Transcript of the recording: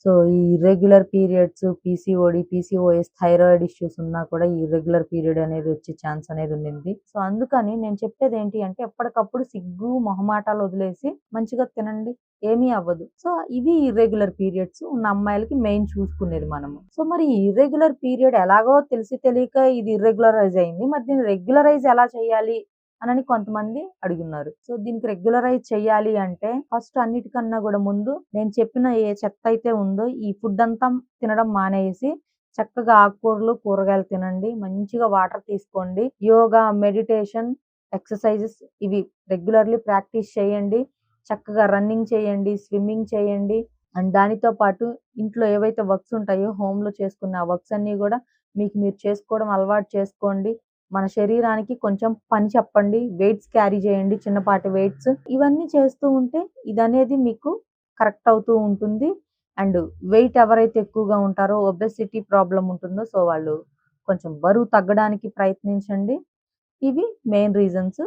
So, ఈ irregular periods, PCOD, PCOS, thyroid issues ఉన్నా కూడా ఈ ఇర్రెగ్యులర్ పీరియడ్ అనేది వచ్చే ఛాన్స్ అనేది ఉండింది. సో, అందుకని నేను చెప్పేదేంటి అంటే ఎప్పటికప్పుడు సిగ్గు, మొహమాటాలు వదిలేసి మంచిగా తినండి. ఏమీ అవ్వదు. సో, ఇవి ఇర్రెగ్యులర్ పీరియడ్స్ ఉన్న అమ్మాయిలకి మెయిన్ చూసుకునేది మనము. సో, మరి ఈ ఇర్రెగ్యులర్ పీరియడ్ ఎలాగో తెలిసి తెలియక ఇది ఇర్రెగ్యులరైజ్ అయింది. మరి దీన్ని రెగ్యులరైజ్ ఎలా చేయాలి? అనని కొంతమంది అడుగున్నారు. సో, దీనికి రెగ్యులరైజ్ చేయాలి అంటే ఫస్ట్ అన్నిటికన్నా గూడా ముందు నేను చెప్పిన ఏ చెత్తయితే ఉందో ఈ ఫుడ్ అంతా తినడం మానేసి చక్కగా ఆకుకూరలు, కూరగాయలు తినండి. మంచిగా వాటర్ తీసుకోండి. యోగా, మెడిటేషన్, ఎక్సర్‌సైజెస్ ఇవి రెగ్యులర్‌లీ ప్రాక్టీస్ చేయండి. చక్కగా రన్నింగ్ చేయండి, స్విమ్మింగ్ చేయండి. అండ్ దానితో పాటు ఇంట్లో ఏవైతే వర్క్స్ ఉంటాయో హోమ్‌లో చేసుకునే ఆ వర్క్స్ అన్నీ గూడా మీకు మీరు చేసుకోవడం అలవాటు చేసుకోండి. మన శరీరానికి కొంచెం పని చెప్పండి. వెయిట్స్ క్యారీ చేయండి. చిన్నపాటి వెయిట్స్. ఇవన్నీ చేస్తూ ఉంటే ఇదనేది మీకు కరెక్ట్ అవుతూ ఉంటుంది. అండ్ వెయిట్ ఎవరైతే ఎక్కువగా ఉంటారో ఒబెసిటీ ప్రాబ్లమ్ ఉంటుందో సో, వాళ్ళు కొంచెం బరువు తగ్గడానికి ప్రయత్నించండి. ఇవి మెయిన్ రీజన్స్.